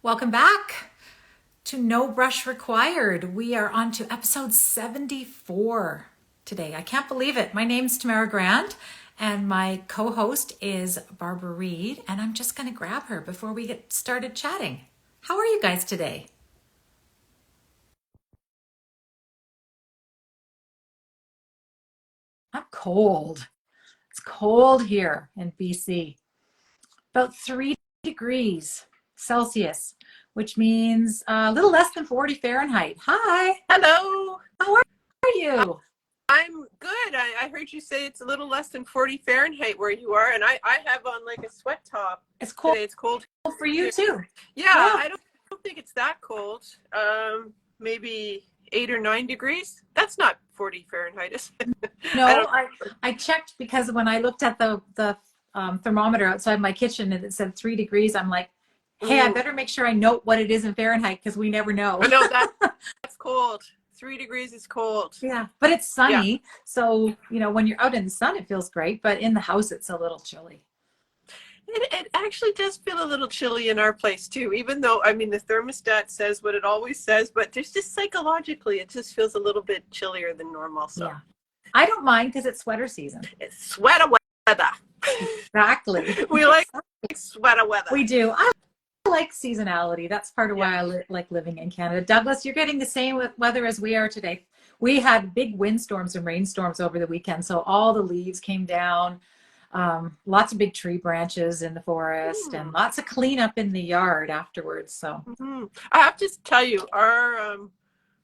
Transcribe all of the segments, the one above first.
Welcome back to No Brush Required. We are on to episode 74 today. I can't believe it. My name's Tamara Grant and my co-host is Barbara Reade, and I'm just going to grab her before we get started chatting. How are you guys today? I'm cold. It's cold here in BC. About 3 degrees Celsius, which means a little less than 40 Fahrenheit. Hi, Hello. how are Uh, you? I'm good. I heard you say it's a little less than 40 Fahrenheit where you are, and I have on like a sweat top It's cold today. It's cold for you here. too. Yeah, Yeah. I don't think it's that cold. Maybe 8 or 9 degrees. That's not 40 Fahrenheit, is it? I No, don't. I checked because when I looked at the thermometer outside my kitchen and it said 3 degrees, I'm like, hey, I Ooh, better make sure I note what it is in Fahrenheit because we never know. I know that's cold. 3 degrees is cold. Yeah, but it's Yeah. sunny. So, when you're out in the sun, it feels great, but in the house, it's a little chilly. It actually does feel a little chilly in our place too, even though, I mean, the thermostat says what it always says, but there's just psychologically, it just feels a little bit chillier than normal. So Yeah. I don't mind because it's sweater season. it's sweater weather. Exactly. We like sweater weather. We do. I like seasonality. That's part of Yeah. why I like living in Canada. Douglas, you're getting the same weather as we are today. We had big windstorms and rainstorms over the weekend, so all the leaves came down. Lots of big tree branches in the forest, and Hmm. lots of cleanup in the yard afterwards. So, Mhm. I have to tell you, our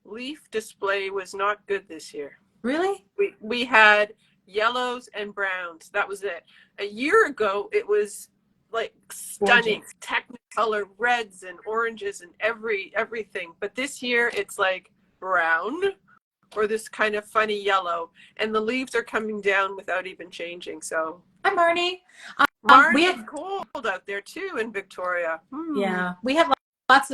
leaf display was not good this year. really? We had yellows and browns. That was it. A year ago, it was like stunning Gorgeous. technicolor reds and oranges and everything. But this year, it's like brown or this kind of funny yellow, and the leaves are coming down without even changing. So Hi, Marnie. We March is had cold out there too in Victoria. Yeah, we had lots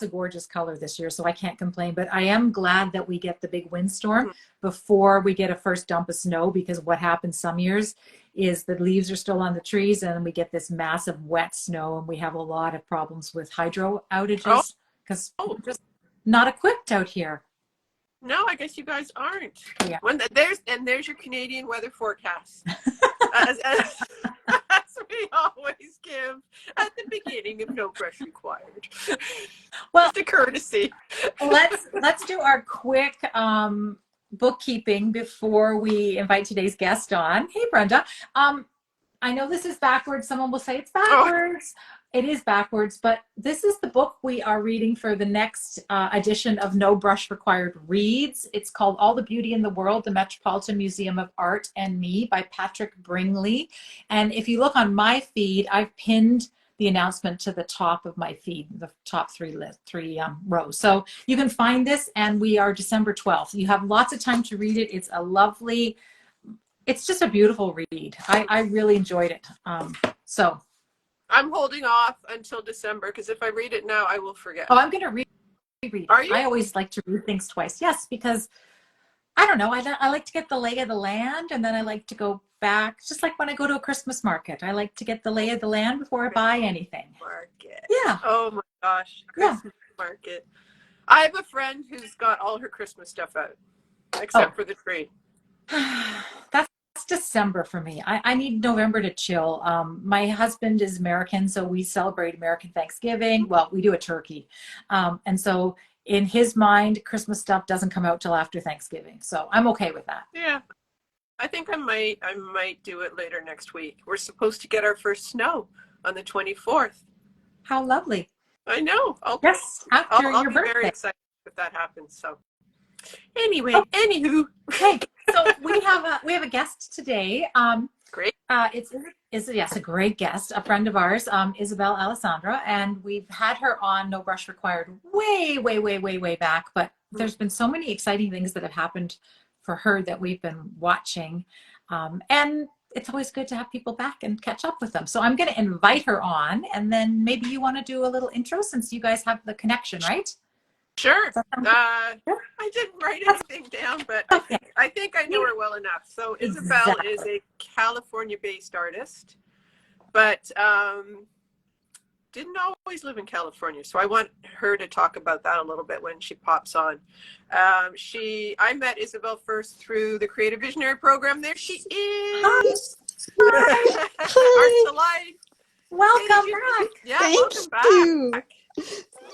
of gorgeous color this year, so I can't complain. But I am glad that we get the big windstorm Mhm. before we get a first dump of snow, because what happens some years is the leaves are still on the trees and we get this massive wet snow, and we have a lot of problems with hydro Oh, outages because oh, we're just not equipped out here. no, I guess you guys aren't. Yeah. There's your Canadian weather forecast. As we always give at the beginning of No Brush Required. Well, Just a courtesy. let's do our quick bookkeeping before we invite today's guest on. Hey, Brenda. I know this is backwards. Someone will say it's Oh, backwards. It is backwards, but this is the book we are reading for the next edition of No Brush Required Reads. It's called All the Beauty in the World, The Metropolitan Museum of Art and Me by Patrick Bringley. And if you look on my feed, I've pinned the announcement to the top of my feed, the top three rows. So you can find this, and we are December 12th. You have lots of time to read it. It's just a beautiful read. I really enjoyed it. So, I'm holding off until December because if I read it now, I will forget. I'm going to reread it. Are you? I always like to read things twice. Yes, because I don't know. I like to get the lay of the land, and then I like to go back, just like when I go to a Christmas market. I like to get the lay of the land before I buy anything. Market. Yeah, Oh my gosh, yeah. Christmas market. I have a friend who's got all her Christmas stuff out, Oh, except for the tree. that's December for me. I need November to chill. My husband is American, so we celebrate American Thanksgiving. Well, we do a turkey. And so in his mind, Christmas stuff doesn't come out till after Thanksgiving. So I'm okay with that. Yeah, I think I might do it later next week. We're supposed to get our first snow on the 24th. How lovely. I know. I'll Yes, after I'll your be very birthday. excited if that happens. So anyway, Oh, anywho, okay. So we have a guest today. great. It's yes, a great guest, a friend of ours, Isabelle Alessandra, and we've had her on No Brush Required way, way, way, way, way back. But there's been so many exciting things that have happened for her that we've been watching, and it's always good to have people back and catch up with them. So I'm going to invite her on, and then maybe you want to do a little intro since you guys have the connection, right? Sure. Does that sound good? I didn't write That's anything down, but I okay. think I think I know her well enough. So Isabelle is Exactly. a California-based artist, but didn't always live in California. So I want her to talk about that a little bit when she pops on. I met Isabelle first through the Creative Visionary Program. There she is. Hi. Arts Alive. Welcome back. Yeah, Thank welcome back. you.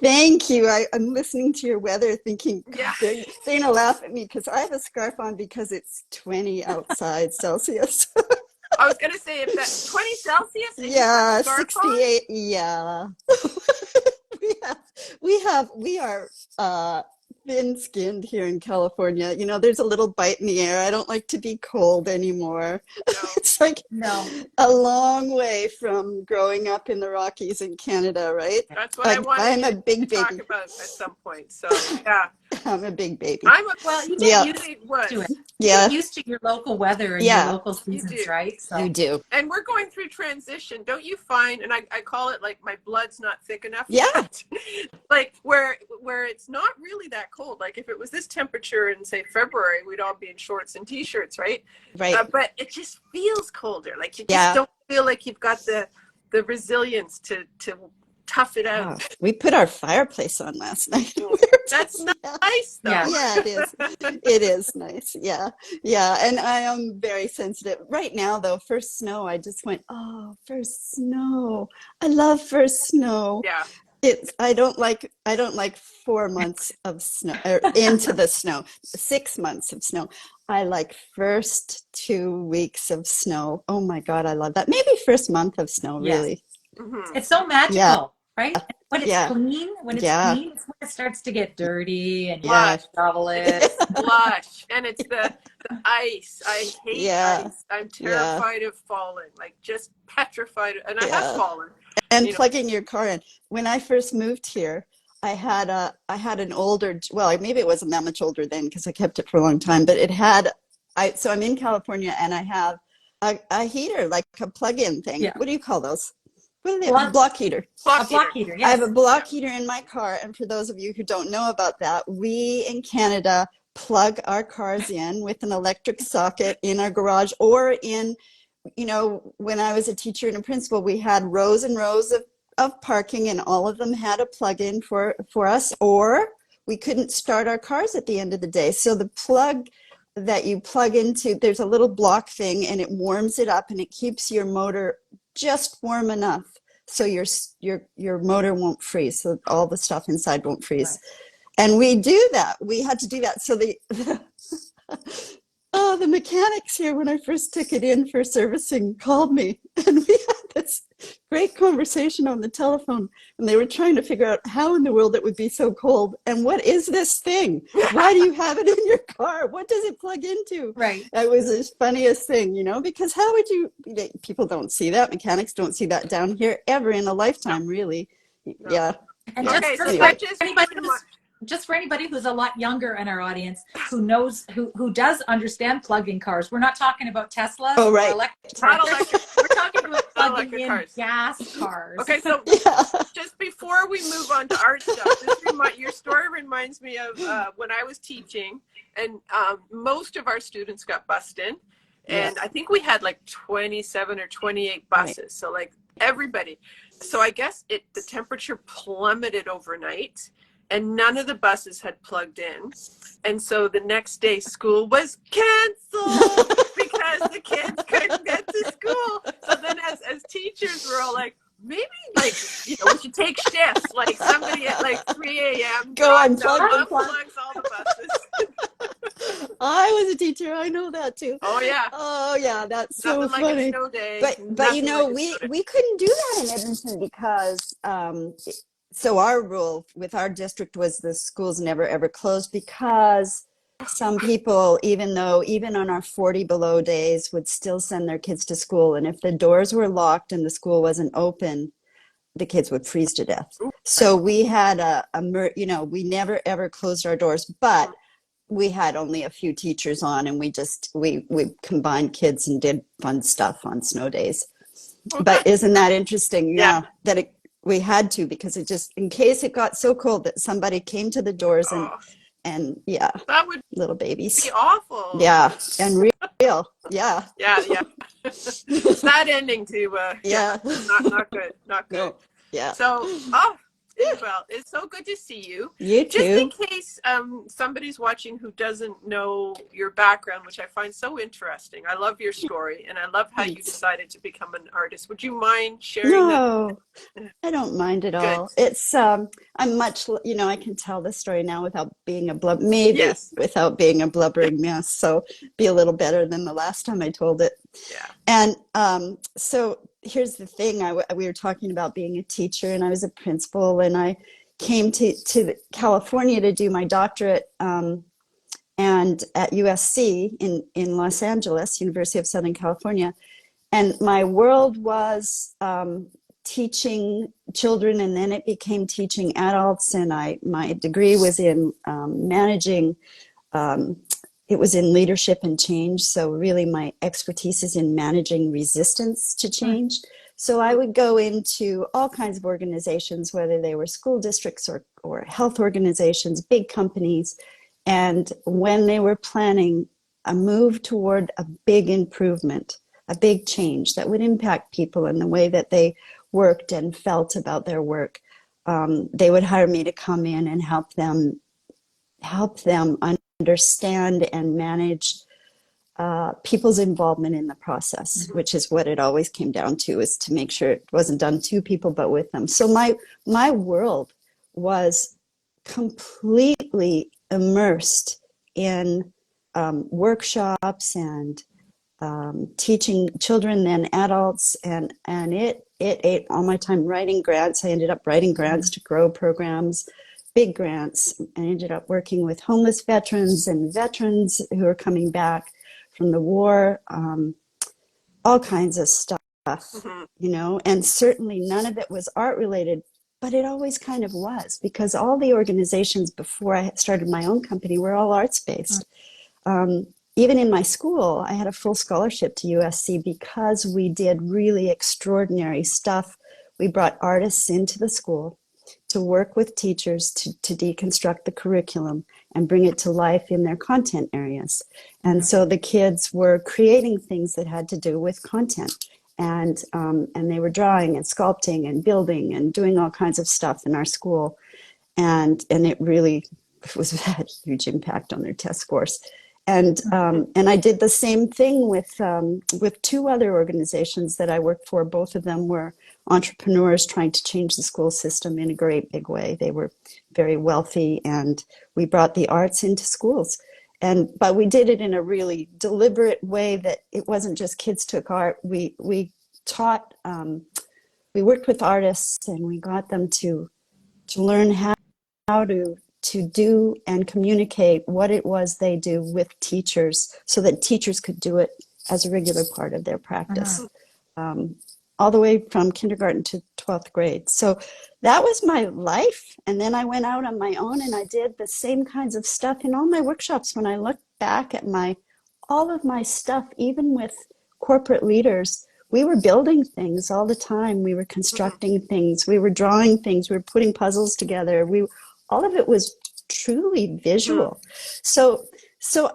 Thank you. I'm listening to your weather thinking, Yeah. they're going to laugh at me because I have a scarf on because it's 20 outside Celsius. I was going to say, if that's 20 Celsius and Yeah, you put a scarf 68. Yeah. We are thin-skinned here in California. You know, there's a little bite in the air. I don't like to be cold anymore. on? No. It's like No. a long way from growing up in the Rockies in Canada, right? That's what I wanted I'm a to big talk baby. about at some point. So, yeah. I'm a big baby. Well, you Yeah. get used to it. You Yeah, get used to your local weather and Yeah. your local You seasons, do. right? So you do. And we're going through transition. Don't you find, and I call it like my blood's not thick enough Yeah. yet. Like where it's not really that cold. Like if it was this temperature in say February, we'd all be in shorts and t-shirts, right? Right. But it just feels colder. Like you just Yeah. don't feel like you've got the resilience to tough it out. Oh, we put our fireplace on last night. That's Yeah. nice though. Yeah. Yeah, it is. It is nice. Yeah. Yeah. And I am very sensitive. Right now, though, first snow, I just went, oh, first snow. I love first snow. Yeah. I don't like 4 months of snow or into the snow, 6 months of snow. I like first 2 weeks of snow. Oh my God, I love that. Maybe first month of snow, Yes. really. Mhm. it's so magical, Yeah. right? When it's Yeah. clean, Yeah. it's when it starts to get dirty and you Yeah. have to shovel it. Blush, and it's the ice. I hate Yeah. ice. I'm Yeah. terrified of falling, like just petrified. And I have Yeah. fallen. And You know. plugging your car in. When I first moved here, I had an older, well, maybe it wasn't that much older then because I kept it for a long time, but so I'm in California and I have a heater, like a plug-in thing. Yeah. What do you call those? What are they? Block- Block heater. A block heater, I yes. have a block heater in my car, and for those of you who don't know about that, we in Canada plug our cars in with an electric socket in our garage or in, when I was a teacher and a principal, we had rows and rows of parking, and all of them had a plug-in for us, or we couldn't start our cars at the end of the day. So the plug that you plug into, there's a little block thing, and it warms it up, and it keeps your motor just warm enough so your motor won't freeze, so all the stuff inside won't freeze. Right. And we had to do that. So the mechanics here, when I first took it in for servicing, called me, and we had this great conversation on the telephone, and they were trying to figure out how in the world it would be so cold, and what is this thing? Why do you have it in your car? What does it plug into? Right. That was the funniest thing, because how would people don't see that, mechanics don't see that down here ever in a lifetime, really. No. Yeah. And Okay, so anyway. just for anybody who's a lot younger in our audience who knows who does understand plugging cars, we're not talking about Teslas Oh, right. or electric. Not electric. We're talking about Not plugging electric in cars. gas cars. Okay, so Yeah. just before we move on to art stuff, your story reminds me of when I was teaching, and most of our students got bussed in, and I think we had like 27 or 28 buses. Right. So like everybody. So I guess the temperature plummeted overnight, and none of the buses had plugged in. And so the next day school was canceled because the kids couldn't get to school. So then as teachers, we're all like, maybe we should take shifts, like somebody at like 3 a.m. Go unplug unplugs all the buses. I was a teacher. I know that too. Oh yeah. Oh yeah, that's so Nothing funny. like a snow day. But we couldn't do that in Edmonton because so our rule with our district was the schools never ever closed, because some people, even on our 40 below days, would still send their kids to school, and if the doors were locked and the school wasn't open, the kids would freeze to death. So we had we never ever closed our doors, but we had only a few teachers on, and we combined kids and did fun stuff on snow days. But isn't that interesting? Yeah. That we had to, because it just, in case it got so cold that somebody came to the doors and that would little babies. be awful. Yeah. And real. Yeah. Yeah. Sad ending to not good. Not good. No. Yeah. So, oh, Isabelle, it's so good to see you. You Just in too. case somebody's watching who doesn't know your background, which I find so interesting. I love your story, and I love how you Thanks. decided to become an artist. Would you mind sharing that? No, I don't mind at Good. all. It's I'm much, I can tell the story now without being maybe Yes. without being a blubbering mess. So be a little better than the last time I told it. Yeah. And so here's the thing. We were talking about being a teacher, and I was a principal, and I came to California to do my doctorate, and at USC in Los Angeles, University of Southern California. And my world was teaching children, and then it became teaching adults. And my degree was in managing. It was in leadership and change. So really, my expertise is in managing resistance to change. So I would go into all kinds of organizations, whether they were school districts or health organizations, big companies. And when they were planning a move toward a big improvement, a big change that would impact people in the way that they worked and felt about their work, they would hire me to come in and help them understand and manage people's involvement in the process, which is what it always came down to, is to make sure it wasn't done to people but with them. So my world was completely immersed in workshops and teaching children, then adults, and it ate all my time writing grants. I ended up writing grants to grow programs, big grants. I ended up working with homeless veterans and veterans who are coming back from the war, all kinds of stuff, and certainly none of it was art related, but it always kind of was, because all the organizations before I started my own company were all arts based. Even in my school, I had a full scholarship to USC because we did really extraordinary stuff. We brought artists into the school to work with teachers to deconstruct the curriculum and bring it to life in their content areas. And so the kids were creating things that had to do with content. And they were drawing and sculpting and building and doing all kinds of stuff in our school. And it really had a huge impact on their test scores. And I did the same thing with two other organizations that I worked for. Both of them were entrepreneurs trying to change the school system in a great big way. They were very wealthy, and we brought the arts into schools. But we did it in a really deliberate way, that it wasn't just kids took art. We taught, we worked with artists, and we got them to learn how to do and communicate what it was they do with teachers, so that teachers could do it as a regular part of their practice, all the way from kindergarten to 12th grade. So that was my life. And then I went out on my own, and I did the same kinds of stuff in all my workshops. When I look back at all of my stuff, even with corporate leaders, we were building things all the time. We were constructing things. We were drawing things. We were putting puzzles together. All of it was truly visual. So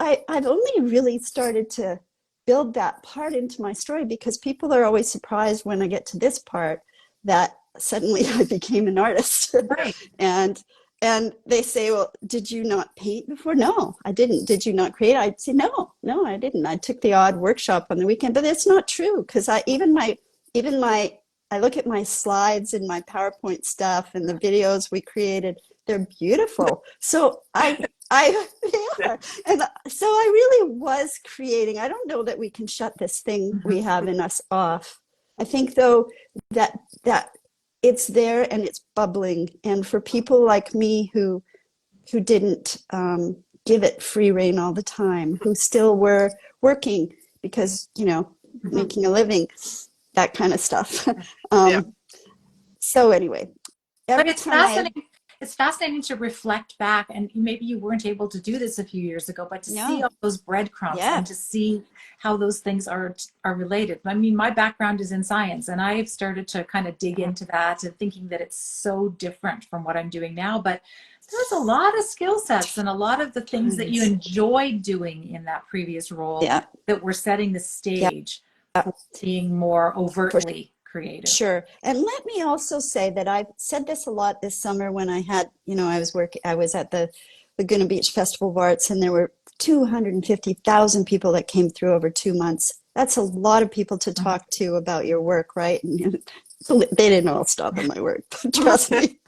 I've only really started to build that part into my story, because people are always surprised when I get to this part that suddenly I became an artist. Right. and they say, well, did you not paint before? No, I didn't. Did you not create? I'd say, no, I didn't. I took the odd workshop on the weekend, but it's not true, because I look at my slides and my PowerPoint stuff and the videos we created. They're beautiful. So they are. And so I really was creating. I don't know that we can shut this thing we have in us off. I think, though, that it's there and it's bubbling. And for people like me who didn't give it free rein all the time, who still were working because, making a living, that kind of stuff. So anyway, But it's fascinating. It's fascinating to reflect back, and maybe you weren't able to do this a few years ago, but to see all those breadcrumbs and to see how those things are related. I mean, my background is in science, and I've started to kind of dig into that and thinking that it's so different from what I'm doing now. But there's a lot of skill sets and a lot of the things that you enjoyed doing in that previous role that were setting the stage for being more overtly creative. Sure. And let me also say that I've said this a lot this summer when I had, I was at the Laguna Beach Festival of Arts, and there were 250,000 people that came through over 2 months. That's a lot of people to talk to about your work, right? And they didn't all stop at my work, trust me.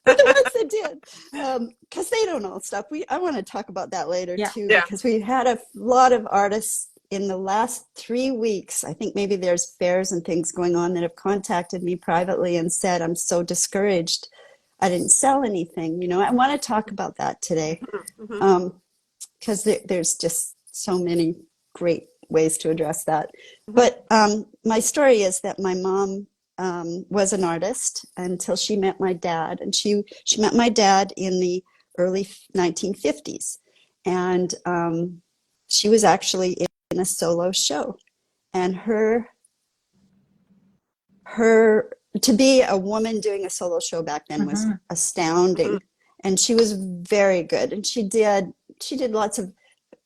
But the ones that did, because they don't all stop. I want to talk about that later too, because we had a lot of artists in the last 3 weeks. I think maybe there's fairs and things going on that have contacted me privately and said, I'm so discouraged. I didn't sell anything. I want to talk about that today, because there's just so many great ways to address that. But my story is that my mom was an artist until she met my dad, and she met my dad in the early 1950s, and she was actually in a solo show, and her to be a woman doing a solo show back then was astounding, and she was very good, and she did lots of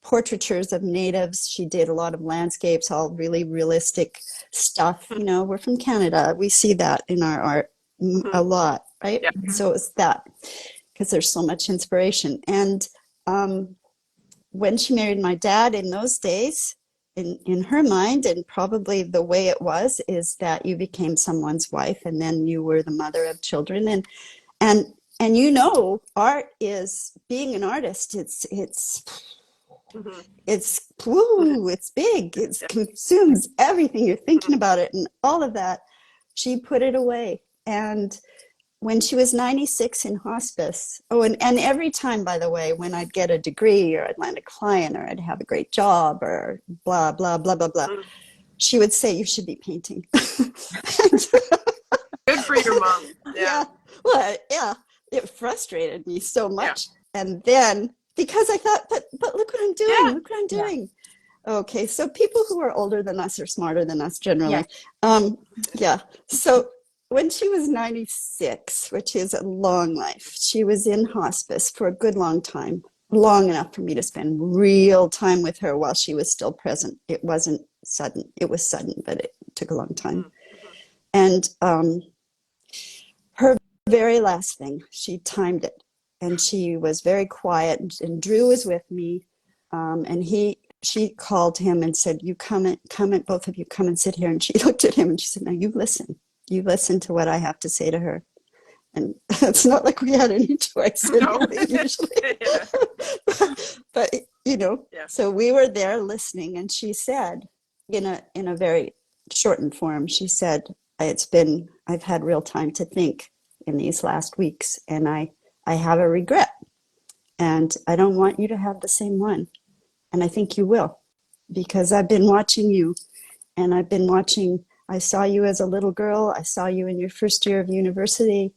portraitures of natives. She did a lot of landscapes, all really realistic stuff. We're from Canada. We see that in our art a lot, right? So it's that, because there's so much inspiration. And when she married my dad in those days, in her mind, and probably the way it was, is that you became someone's wife, and then you were the mother of children. And art is, being an artist, it's big. It consumes everything. You're thinking about it and all of that. She put it away. And when she was 96 in hospice, and every time, by the way, when I'd get a degree or I'd land a client or I'd have a great job or blah, blah, blah, blah, blah, she would say, you should be painting. Good for your mom. Yeah. Well, it frustrated me so much. And then, because I thought, but look what I'm doing. Look what I'm doing. Okay, so people who are older than us are smarter than us generally. So when she was 96, which is a long life, she was in hospice for a good long time, long enough for me to spend real time with her while she was still present. It wasn't sudden. It was sudden, but it took a long time. And her very last thing, she timed it. And she was very quiet, and Drew was with me, and she called him and said, you come and both of you come and sit here. And she looked at him and she said, now you listen to what I have to say to her. And it's not like we had any choice usually. but so we were there listening, and she said, in a very shortened form, she said, I've had real time to think in these last weeks, and I have a regret, and I don't want you to have the same one. And I think you will, because I've been watching you, and I saw you as a little girl. I saw you in your first year of university.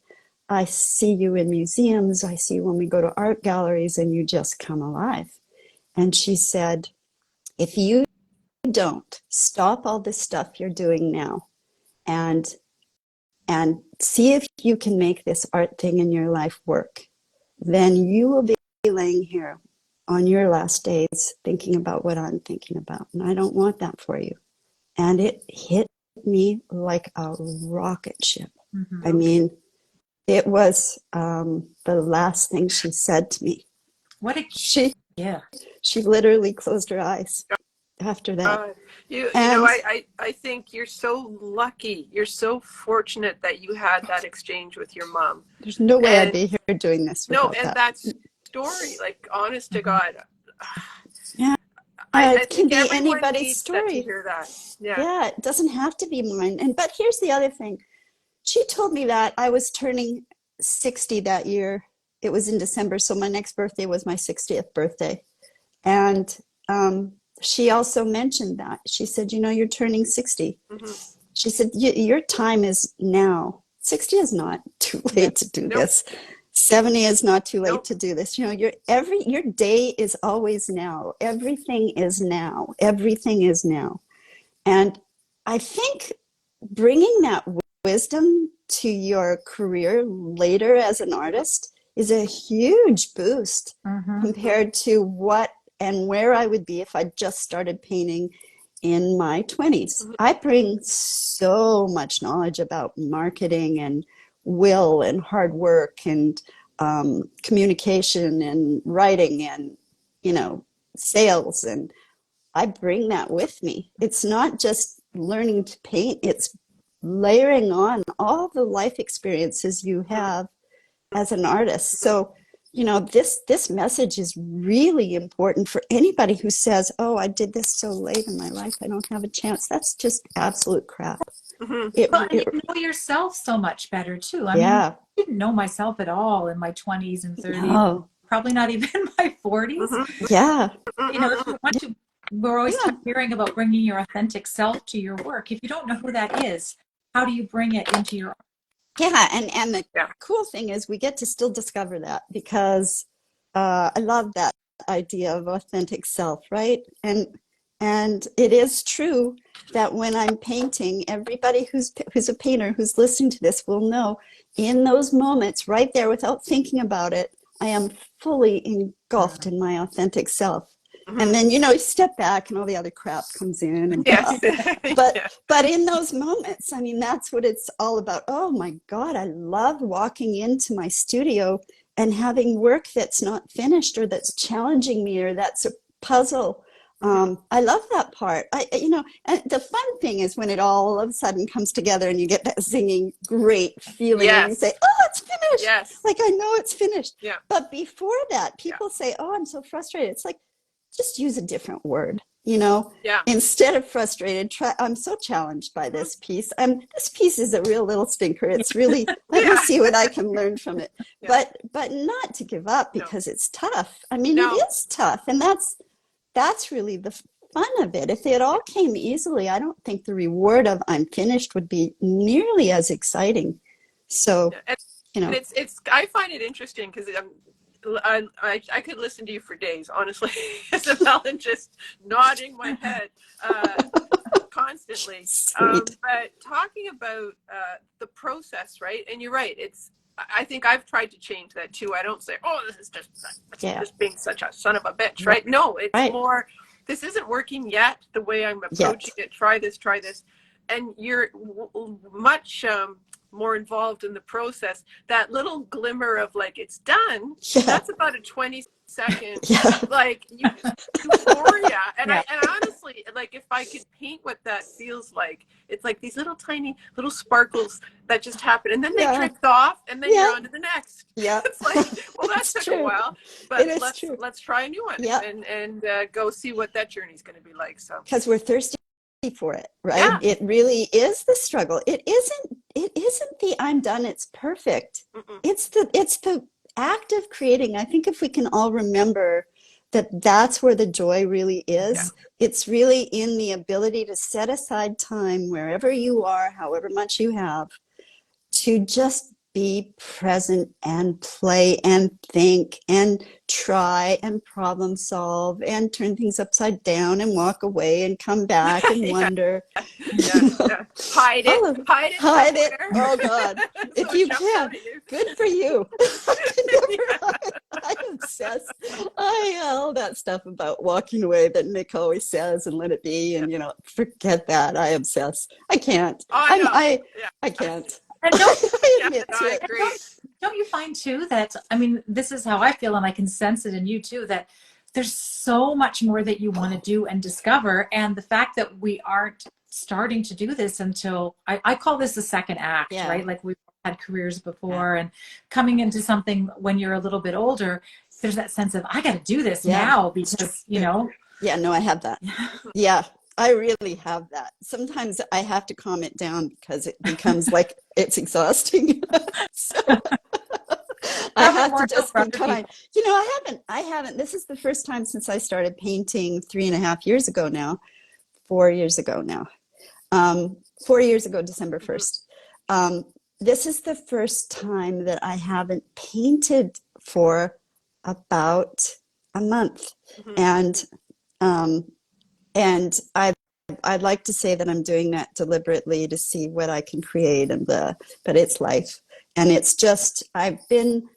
I see you in museums. I see you when we go to art galleries, and you just come alive. And she said, if you don't stop all this stuff you're doing now and see if you can make this art thing in your life work, then you will be laying here on your last days thinking about what I'm thinking about. And I don't want that for you. And it hit me like a rocket ship. I mean, it was the last thing she said to me. She literally closed her eyes after that. I think you're so lucky. You're so fortunate that you had that exchange with your mom. There's no way I'd be here doing this without that. That story, like, honest to God. Yeah. I it can think be anybody's story. To hear that. Yeah, it doesn't have to be mine. But here's the other thing. She told me that I was turning 60 that year. It was in December, so my next birthday was my 60th birthday. And she also mentioned that. She said, you're turning 60. She said, your time is now. 60 is not too late to do this. 70 is not too late to do this. Your day is always now. Everything is now. Everything is now. And I think bringing that wisdom to your career later as an artist is a huge boost compared to what and where I would be if I just started painting in my 20s. I bring so much knowledge about marketing and will and hard work and communication and writing and, sales. And I bring that with me. It's not just learning to paint, it's layering on all the life experiences you have as an artist. So, this message is really important for anybody who says, oh, I did this so late in my life, I don't have a chance. That's just absolute crap. Mm-hmm. And you know yourself so much better too. I mean, I didn't know myself at all in my 20s and 30s. No. Probably not even my 40s. Mm-hmm. Yeah. We're always hearing about bringing your authentic self to your work. If you don't know who that is, how do you bring it into your art? Yeah, and the cool thing is we get to still discover that, because I love that idea of authentic self, right? And it is true that when I'm painting, everybody who's a painter who's listening to this will know, in those moments right there, without thinking about it, I am fully engulfed in my authentic self. And then, you step back and all the other crap comes in. And but in those moments, I mean, that's what it's all about. Oh my God, I love walking into my studio and having work that's not finished, or that's challenging me, or that's a puzzle. I love that part. And the fun thing is when it all of a sudden comes together and you get that zinging, great feeling, and you say, oh, it's finished. Yes. Like, I know it's finished. Yeah. But before that, people say, oh, I'm so frustrated. It's like, just use a different word, instead of frustrated. I'm so challenged by this piece. This piece is a real little stinker. It's really, let me see what I can learn from it. But not to give up, because it's tough. I mean, it is tough. And that's really the fun of it. If it all came easily, I don't think the reward of I'm finished would be nearly as exciting. So, it's I find it interesting, because I could listen to you for days, honestly, Isabelle, and just nodding my head constantly. But talking about the process, right? And you're right. I think I've tried to change that too. I don't say, oh, this is just being such a son of a bitch, right? No, it's more, this isn't working yet the way I'm approaching it. Try this. And you're much more involved in the process. That little glimmer of like, it's done, that's about a 20-second like euphoria. And I honestly, like, if I could paint what that feels like, it's like these little tiny little sparkles that just happen, and then they drift off, and then you're on to the next. It's like, well, that took a while, but let's try a new one and go see what that journey's going to be like. So, because we're thirsty for it, right? It really is the struggle. It isn't the I'm done, it's perfect. It's the act of creating. I think if we can all remember that's where the joy really is. It's really in the ability to set aside time wherever you are, however much you have, to just be present and play and think and try and problem solve and turn things upside down and walk away and come back and wonder. Hide it. Oh God, if you can, good for you. I obsess. All that stuff about walking away that Nick always says, and let it be, and forget that. I obsess. I can't. I can't. And I agree. Don't you find too that, I mean, this is how I feel, and I can sense it in you too, that there's so much more that you want to do and discover, and the fact that we aren't starting to do this until, I call this the second act, right? Like, we've had careers before, and coming into something when you're a little bit older, there's that sense of, I got to do this now, because, Yeah, no, I have that. Yeah. I really have that. Sometimes I have to calm it down because it becomes like it's exhausting. So I have to just be kind. I haven't. This is the first time since I started painting 3.5 years ago now. 4 years ago now. 4 years ago, December 1st. This is the first time that I haven't painted for about a month. And I'd like to say that I'm doing that deliberately to see what I can create, but it's life. And it's just, I've been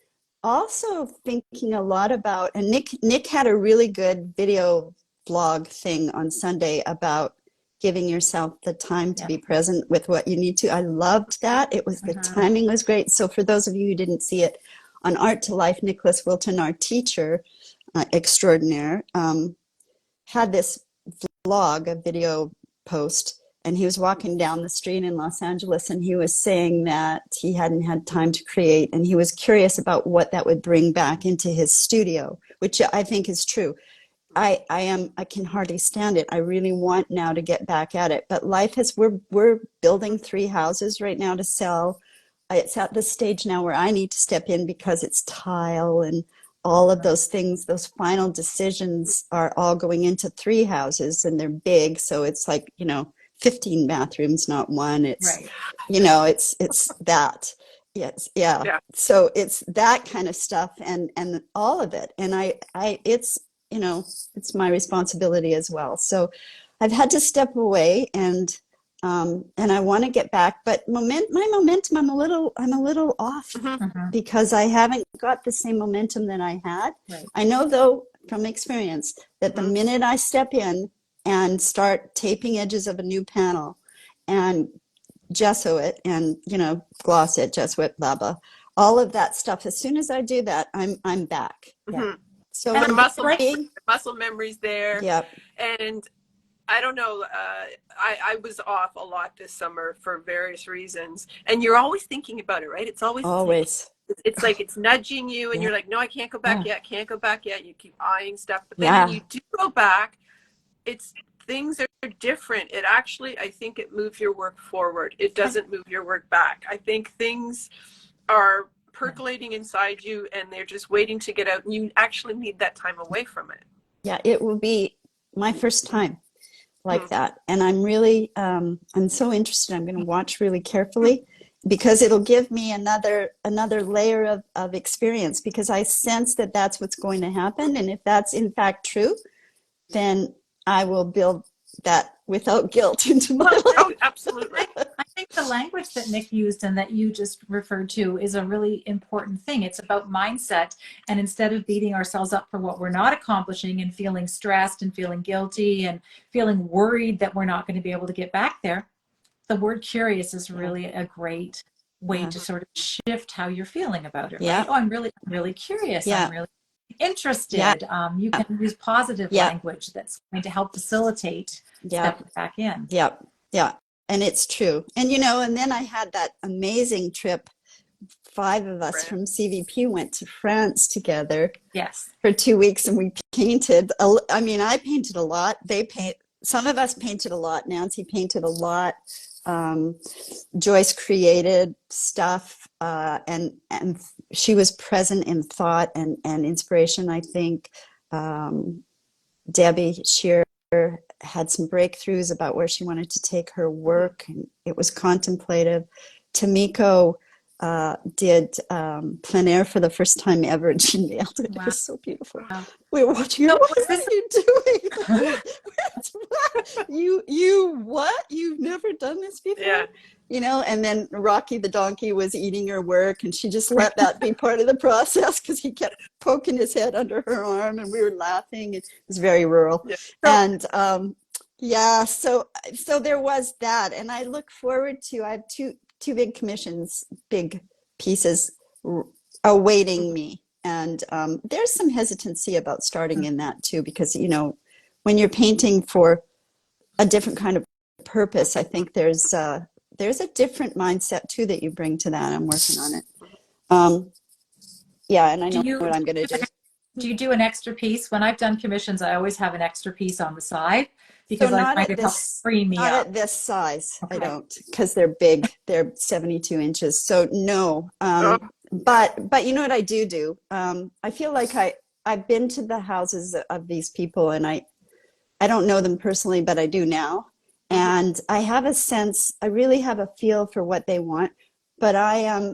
also thinking a lot about, and Nick had a really good video blog thing on Sunday about giving yourself the time to be present with what you need to. I loved that. It was, the timing was great. So for those of you who didn't see it on Art to Life, Nicholas Wilton, our teacher extraordinaire, had this vlog, a video post, and he was walking down the street in Los Angeles, and he was saying that he hadn't had time to create, and he was curious about what that would bring back into his studio, which I think is true. I can hardly stand it. I really want now to get back at it, but life is, we're building 3 houses right now to sell. It's at the stage now where I need to step in because it's tile and all of those things. Those final decisions are all going into 3 houses, and they're big, so it's like, 15 bathrooms, not one. It's it's that. Yes, yeah. So it's that kind of stuff, and all of it, and I it's it's my responsibility as well. So I've had to step away, and I want to get back, but my momentum, I'm a little off because I haven't got the same momentum that I had. I know, though, from experience, that the minute I step in and start taping edges of a new panel and gesso it and gloss it, gesso it, blah blah, all of that stuff, as soon as I do that, I'm back. So the muscle memory's there. And I don't know, I was off a lot this summer for various reasons, and you're always thinking about it, right? It's always it's like it's nudging you, and you're like, no, I can't go back yet, can't go back yet. You keep eyeing stuff, but then when you do go back, things are different. It actually, I think it moves your work forward. It doesn't move your work back. I think things are percolating inside you, and they're just waiting to get out, and you actually need that time away from it. Yeah, it will be my first time like that, and I'm really I'm so interested. I'm going to watch really carefully, because it'll give me another layer of experience, because I sense that that's what's going to happen, and if that's in fact true, then I will build that without guilt into my life. Oh, absolutely. I think the language that Nick used and that you just referred to is a really important thing. It's about mindset. And instead of beating ourselves up for what we're not accomplishing and feeling stressed and feeling guilty and feeling worried that we're not going to be able to get back there, the word curious is really a great way to sort of shift how you're feeling about it. Right? Oh, I'm really curious. I'm really interested. You can use positive language that's going to help facilitate stepping back in. And it's true. And and then I had that amazing trip. 5 of us from CVP went to France together for 2 weeks, and we painted. I painted a lot. Some of us painted a lot. Nancy painted a lot. Joyce created stuff, and she was present in thought and inspiration. I think Debbie Shear had some breakthroughs about where she wanted to take her work, and it was contemplative. Tamiko did plein air for the first time ever, and she nailed it. It was so beautiful. We were watching her. What are you doing? You've never done this before? And then Rocky the donkey was eating her work, and she just let that be part of the process, because he kept poking his head under her arm, and we were laughing. It was very rural. And so there was that, and I look forward to, I have two big commissions, big pieces awaiting me. And there's some hesitancy about starting in that too, because, when you're painting for a different kind of purpose, I think there's a different mindset too that you bring to that. I'm working on it. And I know what I'm going to do. Do you do an extra piece? When I've done commissions, I always have an extra piece on the side, because I find it helps free me up. Not at this size, I don't, because they're big. They're 72 inches. So no. But you know what I do? I feel like I've been to the houses of these people, and I don't know them personally, but I do now. And I have a sense, I really have a feel for what they want. But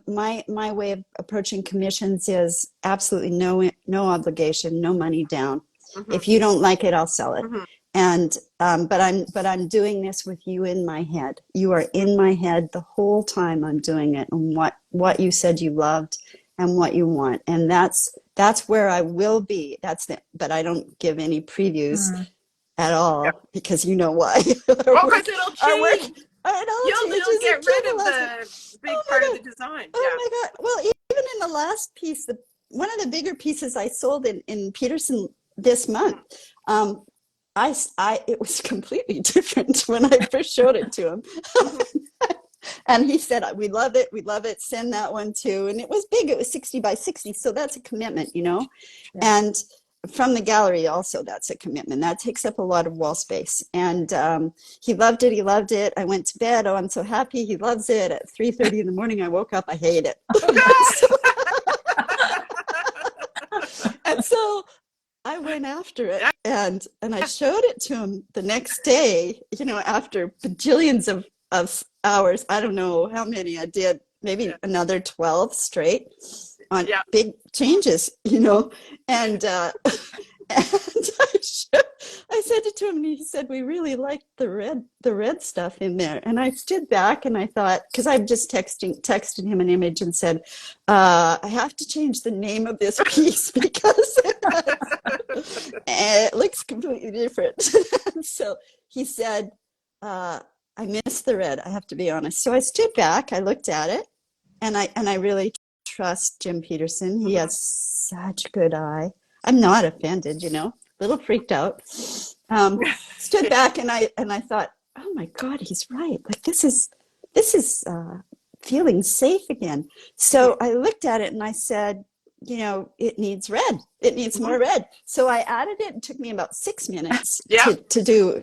my way of approaching commissions is absolutely no obligation, no money down. If you don't like it, I'll sell it. And but I'm doing this with you in my head. You are in my head the whole time I'm doing it, and what you said you loved and what you want. And that's where I will be. But I don't give any previews. at all, because you know why. Oh, because it'll change. You'll get rid of the big part of the design. Oh my God. Well, even in the last piece, one of the bigger pieces I sold in Peterson this month, it was completely different when I first showed it to him. And he said, we love it, send that one too. And it was big, it was 60 by 60. So that's a commitment, you know? Yeah. And from the gallery also, that's a commitment. That takes up a lot of wall space. And he loved it. I went to bed. Oh, I'm so happy. He loves it. At 3:30 in the morning, I woke up. I hate it. And so I went after it, and I showed it to him the next day, you know, after bajillions of hours. I don't know how many I did, maybe another 12 straight on big changes, you know. And and I said it to him, and he said, we really liked the red stuff in there. And I stood back and I thought, because I've just texted him an image and said, I have to change the name of this piece because it looks completely different. So he said, I missed the red, I have to be honest. So I stood back, I looked at it, and I really trust Jim Peterson. He has such a good eye. I'm not offended, you know, a little freaked out. Stood back and I thought, oh my God, he's right. Like this is feeling safe again. So I looked at it and I said, you know, it needs red. It needs more red. So I added it. It took me about 6 minutes to do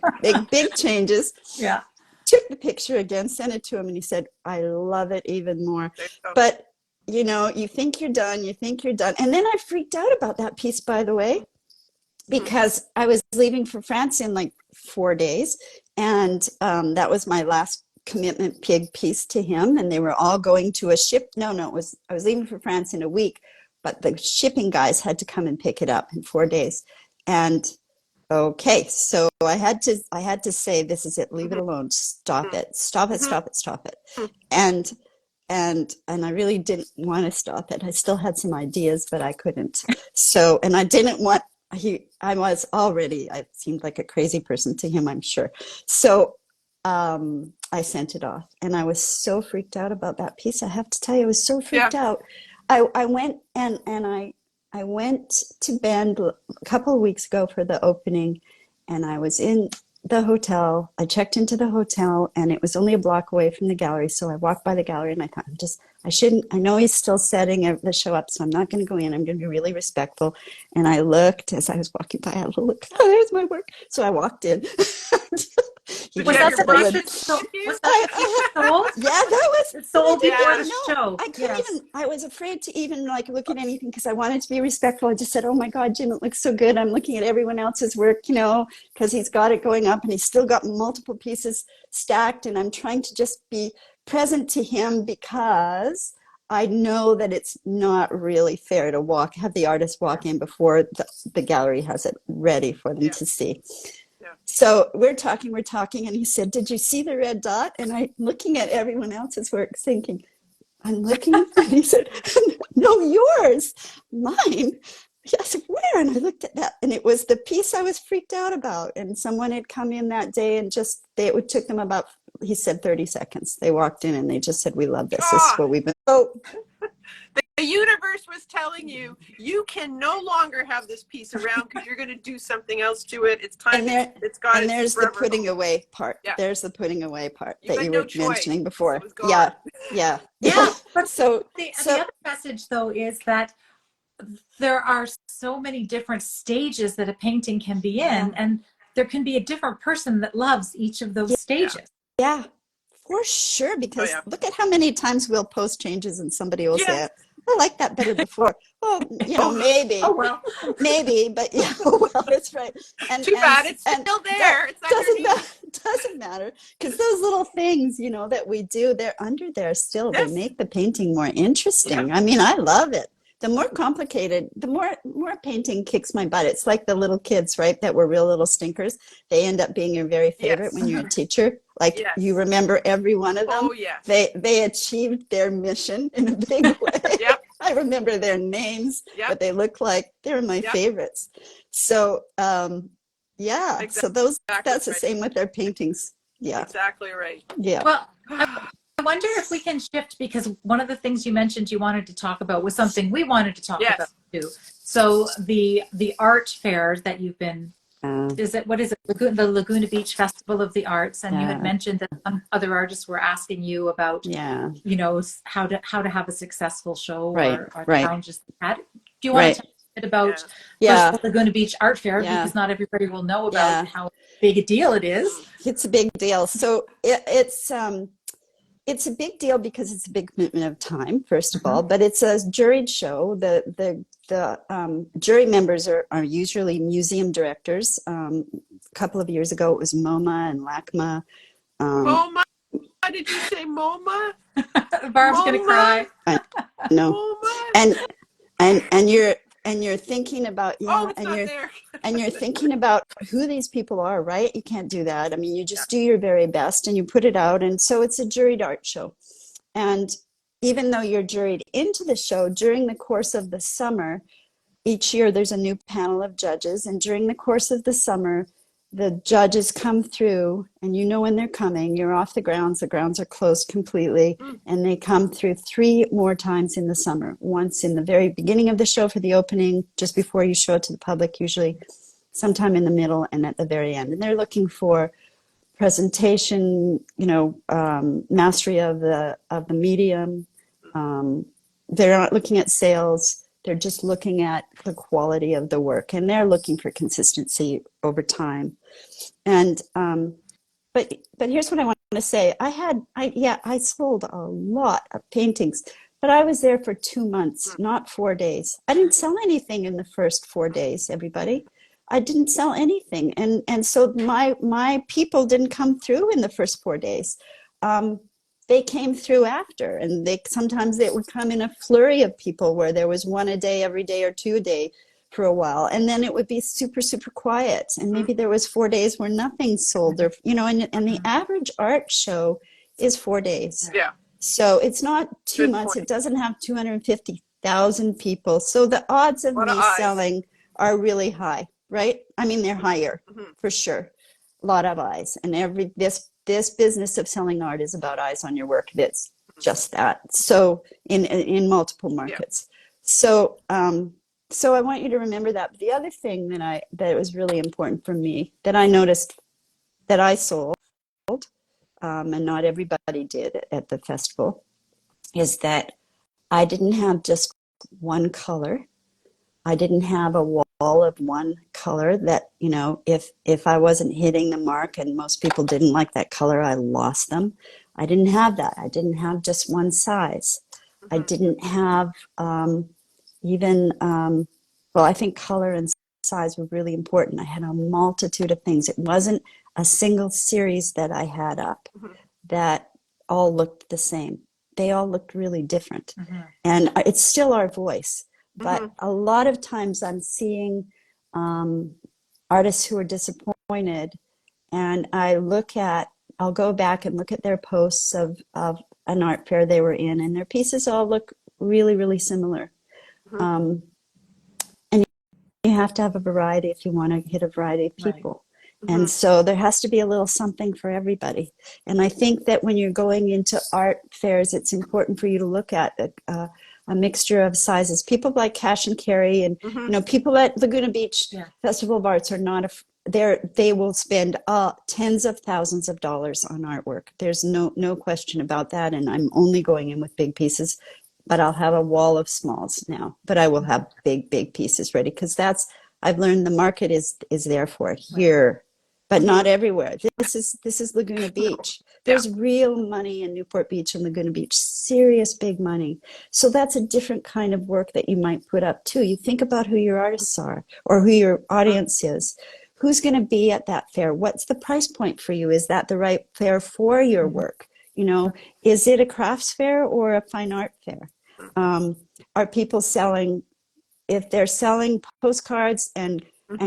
big changes. Yeah. Took the picture again, sent it to him, and he said, I love it even more. But you know, you think you're done. And then I freaked out about that piece, by the way, because I was leaving for France in like 4 days. And that was my last commitment pig piece to him. And they were all going to a ship. I was leaving for France in a week, but the shipping guys had to come and pick it up in 4 days. And okay, so I had to say, this is it, leave it alone, stop it. And I really didn't want to stop it. I still had some ideas, but I couldn't. So, and I didn't want, I seemed like a crazy person to him, I'm sure. So I sent it off, and I was so freaked out about that piece. I have to tell you, I was so freaked out. I went and I went to Bend a couple of weeks ago for the opening, and I was in the hotel. I checked into the hotel, and it was only a block away from the gallery. So I walked by the gallery, and I thought, I know he's still setting the show up, so I'm not going to go in. I'm going to be really respectful. And I looked as I was walking by. I had a look. Oh, there's my work. So I walked in. Was that the piece that sold? Yeah, that was it sold before the show. I couldn't even. I was afraid to even like look at anything because I wanted to be respectful. I just said, "Oh my God, Jim, it looks so good." I'm looking at everyone else's work, you know, because he's got it going up, and he's still got multiple pieces stacked, and I'm trying to just be present to him because I know that it's not really fair to have the artist walk in before the gallery has it ready for them to see. So we're talking, and he said, did you see the red dot? And I'm looking at everyone else's work thinking, I'm looking, and he said, no, yours, mine. I said, where? And I looked at that, and it was the piece I was freaked out about. And someone had come in that day, and it took them about, he said 30 seconds. They walked in and they just said, we love this. This is what we've been. Oh. The universe was telling you, you can no longer have this piece around because you're going to do something else to it. It's time. And there's the putting away part. Yeah. There's the putting away part that you were mentioning before. Yeah. But the other message, though, is that there are so many different stages that a painting can be in, and there can be a different person that loves each of those stages. Yeah, for sure. Because look at how many times we'll post changes and somebody will say, I like that better before. Well, you know, maybe. Oh, well. Maybe, but that's right. And, Too bad it's still there. It doesn't matter. Because those little things, you know, that we do, they're under there still. They make the painting more interesting. I mean, I love it. The more complicated, the more painting kicks my butt. It's like the little kids, right, that were real little stinkers. They end up being your very favorite when you're a teacher. Like you remember every one of them. Oh, yeah. They achieved their mission in a big way. I remember their names, what they look like. They're my favorites. So Yeah. So Exactly that's the right. same with their paintings. Yeah. Exactly right. Yeah. Well, I wonder if we can shift, because one of the things you mentioned you wanted to talk about was something we wanted to talk about Yes. too. So the art fair that you've been, Uh, what is it, the Laguna Beach Festival of the Arts, and you had yeah. mentioned that some other artists were asking you about, Yeah. you know, how to have a successful show, Right. or Right. challenges they had. Do you want to Right. tell us a bit about, Yeah. first of Yeah. all, Laguna Beach Art Fair, Yeah. because not everybody will know about Yeah. how big a deal it is. It's a big deal. So it's a big deal because it's a big commitment of time, first of all, Mhm. but it's a juried show. The jury members are usually museum directors. A couple of years ago, it was MoMA and LACMA. MoMA? Did you say MoMA? Barb's gonna MoMA? cry. I know, MoMA? and and you're thinking about, Oh, yeah, it's not there. and you're thinking about who these people are, right? You can't do that. I mean, you Yeah. just do your very best and you put it out, and so it's a juried art show. And even though you're juried into the show, during the course of the summer, each year there's a new panel of judges. And during the course of the summer, the judges come through, and you know when they're coming. You're off the grounds are closed completely. Mm. And they come through 3 more times in the summer. Once in the very beginning of the show for the opening, just before you show it to the public, usually sometime in the middle, and at the very end. And they're looking for presentation, mastery of the medium. They're not looking at sales. They're just looking at the quality of the work, and they're looking for consistency over time. And but here's what I want to say. I sold a lot of paintings, but I was there for 2 months, not 4 days. I didn't sell anything in the first 4 days, everybody. I didn't sell anything. And so my people didn't come through in the first 4 days. They came through after, and sometimes they would come in a flurry of people where there was one a day, every day, or two a day for a while, and then it would be super, super quiet, and maybe there was 4 days where nothing sold, or and the average art show is 4 days. Yeah. So it's not 2 months. Point. It doesn't have 250,000 people. So the odds of me selling are really high, right? I mean, they're higher for sure. A lot of eyes, and this business of selling art is about eyes on your work. It's just that. So in multiple markets. So so I want you to remember that. But the other thing that was really important for me, that I noticed that I sold, and not everybody did at the festival, is that I didn't have just one color. I didn't have a wall of one color that, if I wasn't hitting the mark and most people didn't like that color, I lost them. I didn't have that. I didn't have just one size. I didn't have I think color and size were really important. I had a multitude of things. It wasn't a single series that I had up that all looked the same. They all looked really different. And it's still our voice. But a lot of times I'm seeing artists who are disappointed, and I'll go back and look at their posts of an art fair they were in, and their pieces all look really, really similar. And you have to have a variety if you want to hit a variety of people. Right. And so there has to be a little something for everybody. And I think that when you're going into art fairs, it's important for you to look at a mixture of sizes. People like cash and carry, and people at Laguna Beach Festival of Arts are not they will spend tens of thousands of dollars on artwork. There's no question about that. And I'm only going in with big pieces, but I'll have a wall of smalls now. But I will have big pieces ready, because I've learned the market is there for here, but not everywhere. This is Laguna Beach. There's real money in Newport Beach and Laguna Beach, serious big money. So that's a different kind of work that you might put up too. You think about who your artists are, or who your audience is. Who's going to be at that fair? What's the price point for you? Is that the right fair for your work? Is it a crafts fair or a fine art fair? Are people selling, if they're selling postcards and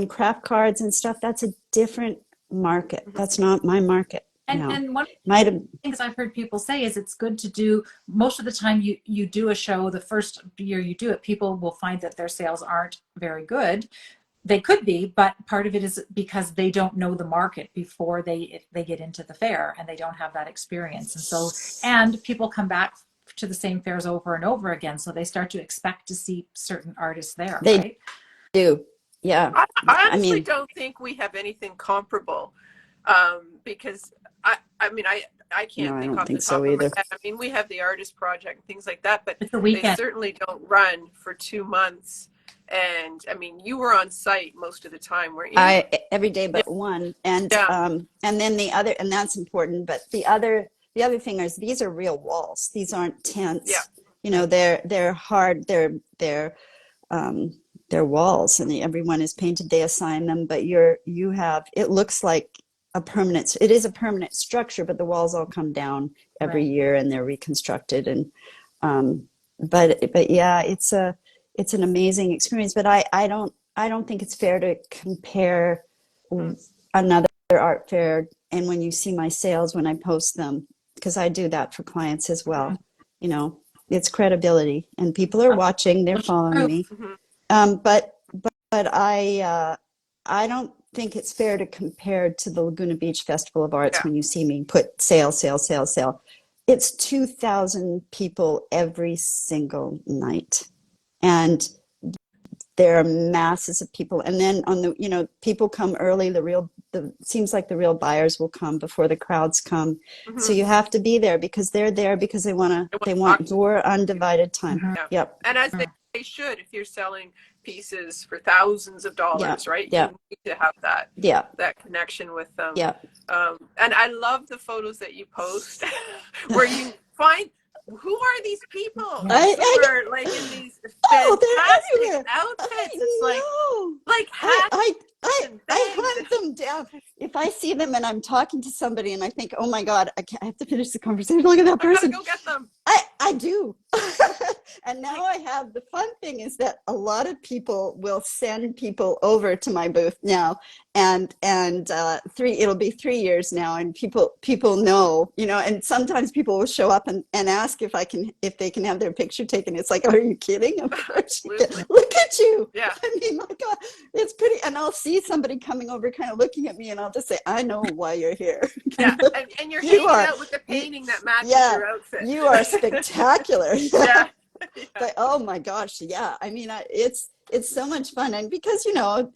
craft cards and stuff, that's a different market. That's not my market. And one of the things I've heard people say is it's good to do, most of the time you do a show, the first year you do it, people will find that their sales aren't very good. They could be, but part of it is because they don't know the market before they get into the fair, and they don't have that experience. And so, and people come back to the same fairs over and over again, so they start to expect to see certain artists there, They right? do. Yeah. I I honestly mean, don't think we have anything comparable, because I mean, I no, can't I think don't off the think so top of my either. head. I mean, we have the artist project and things like that, but It's a they weekend. certainly don't run for 2 months. And I mean, you were on site most of the time, weren't you? Every day Yeah. but one. Yeah. And then the other, and that's important, but the other thing is these are real walls. These aren't Yeah. tents. You know, they're hard, um they're walls, and everyone is painted. They assign them, but you have, it looks like it is a permanent structure, but the walls all come down every Right. year and they're reconstructed. And but yeah, it's an amazing experience. But I don't think it's fair to compare another art fair. And when you see my sales when I post them, because I do that for clients as well, you know, it's credibility, and people are watching, they're following True. me. Mhm. But I don't think it's fair to compare to the Laguna Beach Festival of Arts Yeah. when you see me put sale, sale, sale, sale. It's 2,000 people every single night. And there are masses of people. And then people come early. Seems like the real buyers will come before the crowds come. So Mhm. you have to be there because they're there because They want they to talk want to your undivided time. Mhm. Yeah. Yep. And as they should, if you're selling pieces for thousands of Yeah. dollars, right? Yeah. You need to have Yeah. that connection with them. Yeah. And I love the photos that you post where you find, who are these people who are like in these Oh, they're fantastic everywhere. I outfits? It's know. like hats and I bags. hunt them down. If I see them and I'm talking to somebody and I think, oh my God, I have to finish the conversation. Look at that I gotta person. go get them. I do. And now I have, the fun thing is that a lot of people will send people over to my booth now, and it'll be 3 years now, and people know, and sometimes people will show up and ask if they can have their picture taken. It's like, are you kidding? Of course you can. Absolutely. Look at you. Yeah. I mean, my God, it's pretty. And I'll see somebody coming over kind of looking at me, and I'll just say, I know why you're here. Yeah. And you're You hanging are, out with the painting that matches yeah, your outfit. you are spectacular. Yeah. Yeah. But oh my gosh, yeah. I mean, it's so much fun, and because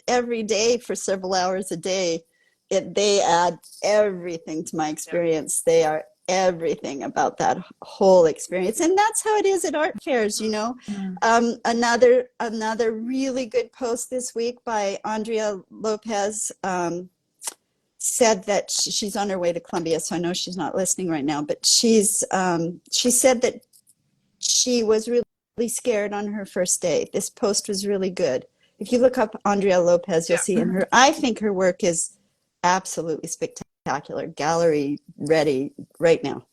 every day for several hours a day, they add everything to my experience. They are everything about that whole experience, and that's how it is at art fairs. Another really good post this week by Andrea Lopez. Said that she's on her way to Columbia, so I know she's not listening right now. But she said that she was really scared on her first day. This post was really good. If you look up Andrea Lopez, you'll see I think her work is absolutely spectacular. Gallery ready right now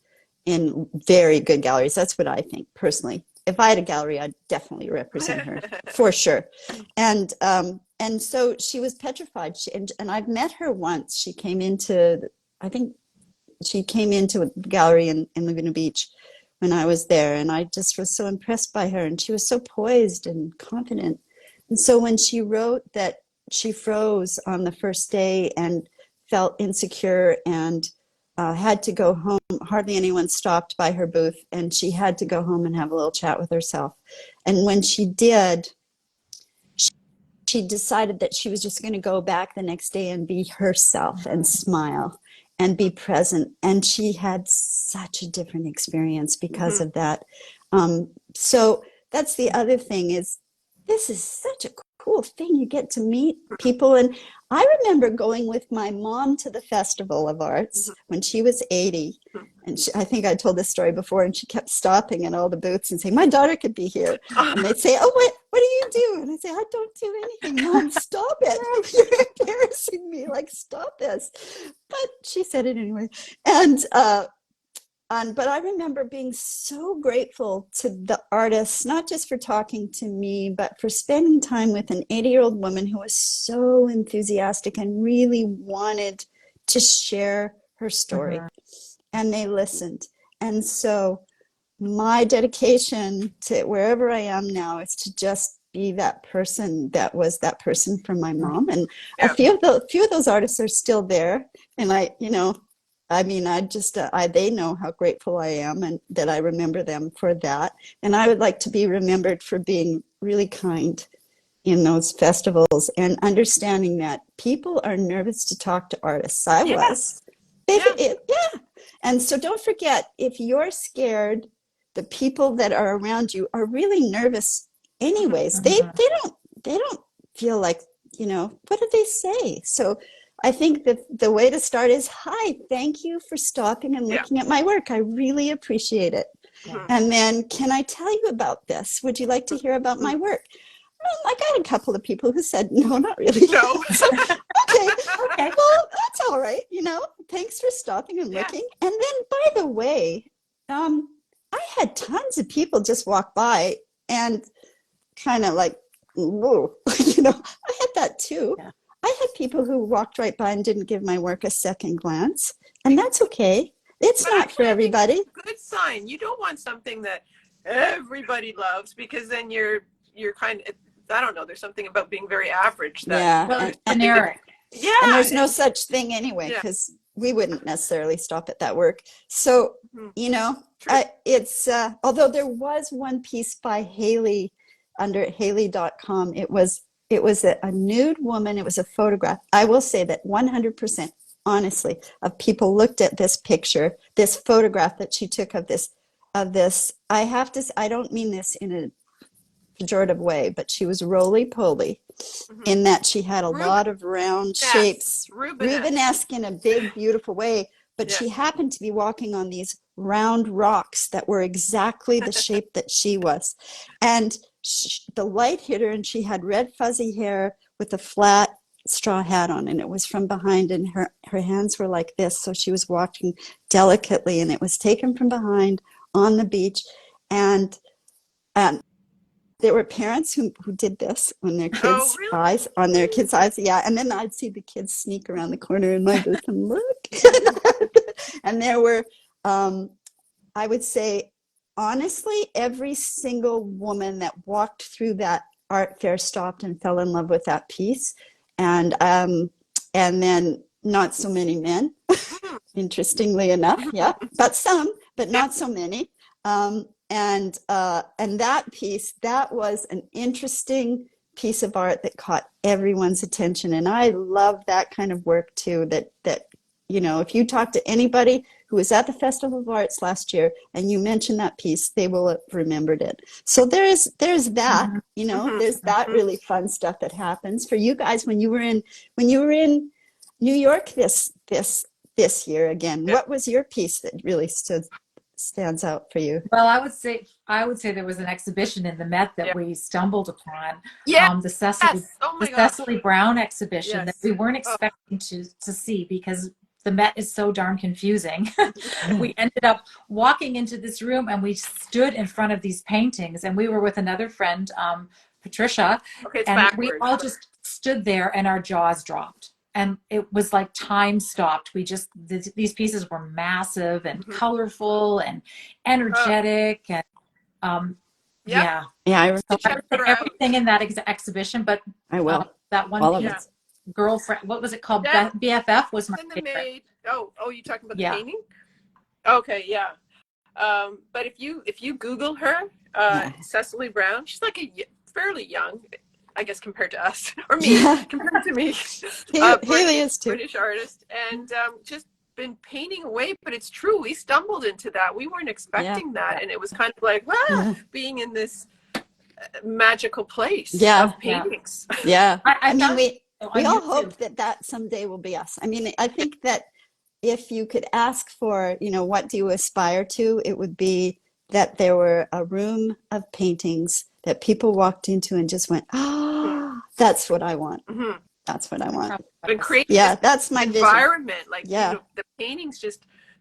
in very good galleries. That's what I think personally. If I had a gallery, I'd definitely represent her for sure. And so she was petrified. And I've met her once. She came into, I think she came into a gallery in Laguna Beach when I was there, and I just was so impressed by her, and she was so poised and confident. And so when she wrote that she froze on the first day and felt insecure and had to go home, hardly anyone stopped by her booth, and she had to go home and have a little chat with herself. And when she did, she decided that she was just going to go back the next day and be herself and smile and be present. And she had such a different experience because of that. So that's the other thing, is this is such a cool thing. You get to meet people. And I remember going with my mom to the Festival of Arts when she was 80. And I think I told this story before, and she kept stopping at all the booths and saying, my daughter could be here. And they'd say, oh, what do you do? And I'd say, I don't do anything. Mom, stop it. You're embarrassing me. Like, stop this. But she said it anyway. But I remember being so grateful to the artists, not just for talking to me, but for spending time with an 80-year-old woman who was so enthusiastic and really wanted to share her story. And they listened. And so my dedication to wherever I am now is to just be that person that was that person for my mom. And Yeah. a few of those artists are still there. And I, you know, I mean, they know how grateful I am and that I remember them for that. And I would like to be remembered for being really kind in those festivals and understanding that people are nervous to talk to artists. I was. Yeah. And so don't forget, if you're scared, the people that are around you are really nervous anyways. They don't feel like, you know, what do they say? So I think that the way to start is, hi, thank you for stopping and looking at my work. I really appreciate it. And then, can I tell you about this? Would you like to hear about my work? I got a couple of people who said, no, not really. No. So, okay, well, that's all right. You know, thanks for stopping and looking. And then, by the way, I had tons of people just walk by and kind of like, whoa, you know, I had that too. Yeah. I had people who walked right by and didn't give my work a second glance, and that's okay. It's not for everybody. It's a good sign. You don't want something that everybody loves, because then you're kind of, I don't know, there's something about being very average that generic. And there's no such thing anyway, because we wouldn't necessarily stop at that work. So, you know, it's although there was one piece by Haley under Haley.com. It was a nude woman. It was a photograph. I will say that 100%, honestly, of people looked at this picture, this photograph that she took of this. I don't mean this in a pejorative way, but she was roly-poly in that she had a lot of round shapes, Rubenesque in a big, beautiful way, but she happened to be walking on these round rocks that were exactly the shape that she was. And the light hit her, and she had red fuzzy hair with a flat straw hat on, and it was from behind, and her hands were like this, so she was walking delicately, and it was taken from behind on the beach. And there were parents who did this on their kids' eyes, and then I'd see the kids sneak around the corner in my booth and look. And there were, I would say, honestly, every single woman that walked through that art fair stopped and fell in love with that piece. And then not so many men, interestingly enough, but some, but not so many. And that piece, that was an interesting piece of art that caught everyone's attention. And I love that kind of work too, that, you know, if you talk to anybody who was at the Festival of Arts last year and you mention that piece, they will have remembered it. So there's that, you know, there's that really fun stuff that happens for you guys when you were in New York this year again. What was your piece that really stands out for you? Well, I would say there was an exhibition in the Met that we stumbled upon. The Cecily Brown exhibition that we weren't expecting to see, because the Met is so darn confusing. We ended up walking into this room and we stood in front of these paintings, and we were with another friend, Patricia, and we all just stood there and our jaws dropped. And it was like time stopped. These pieces were massive and colorful and energetic. And I remember everything in that exhibition, but I will. That one piece, girlfriend, what was it called? BFF was my favorite. You talking about the painting? Okay, yeah. But if you Google her, Cecily Brown, she's like fairly young, I guess, compared to us, or me, compared to me. Haley is too. British artist, and just been painting away. But it's true, we stumbled into that. We weren't expecting that, and it was kind of like, being in this magical place of paintings. I mean, we all hope that someday will be us. I mean, I think that if you could ask for, you know, what do you aspire to, it would be that there were a room of paintings that people walked into and just went, that's what I want. That's what I want. And create that's my environment. Vision. Like, you know, the paintings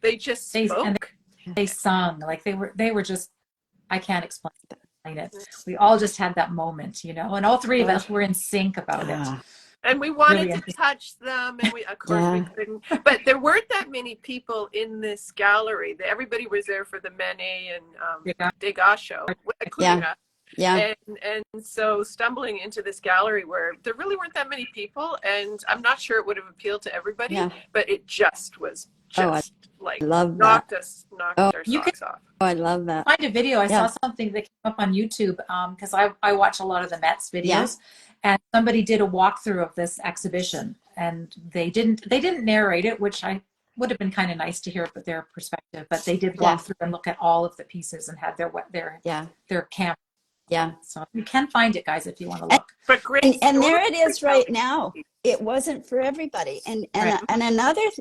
they spoke. They sung, like they were just, I can't explain it. We all just had that moment, you know, and all three of us were in sync about it. And we wanted to touch them, and we we couldn't. But there weren't that many people in this gallery. Everybody was there for the Manet and Degas show, including us. Yeah. And so stumbling into this gallery where there really weren't that many people, and I'm not sure it would have appealed to everybody, Yeah. but it just was Oh, I like love that. knocked Oh, our You can socks off. I love that. find a video. I Yeah. saw something that came up on YouTube because I watch a lot of the Mets Yeah. videos, and somebody did a walkthrough of this exhibition, and they didn't narrate it, which I would have been kind of nice to hear their perspective, but they did Yeah. walk through and look at all of the pieces and had Yeah. their camera. Yeah. So you can find it, guys, if you want to look. But great And there story it is right telling. now. It wasn't for everybody. And Right. and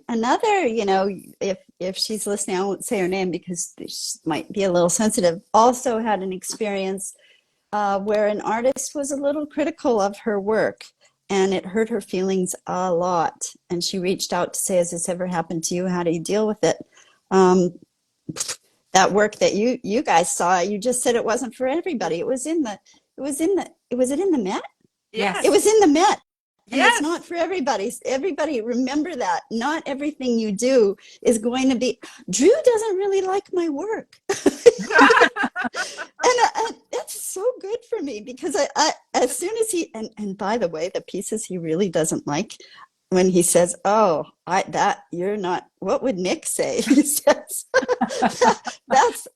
another, you know, if she's listening, I won't say her name because she might be a little sensitive, also had an experience where an artist was a little critical of her work, and it hurt her feelings a lot. And she reached out to say, has this ever happened to you? How do you deal with it? That work that you guys saw, you just said it wasn't for everybody. Was it in the Met? Yes. It was in the Met. And Yes. it's not for everybody. Everybody remember that. Not everything you do is going to be, Drew doesn't really like my work. And that's so good for me because I as soon as and by the way, the pieces he really doesn't like, when he says, "Oh, you're not," what would Nick say? He says,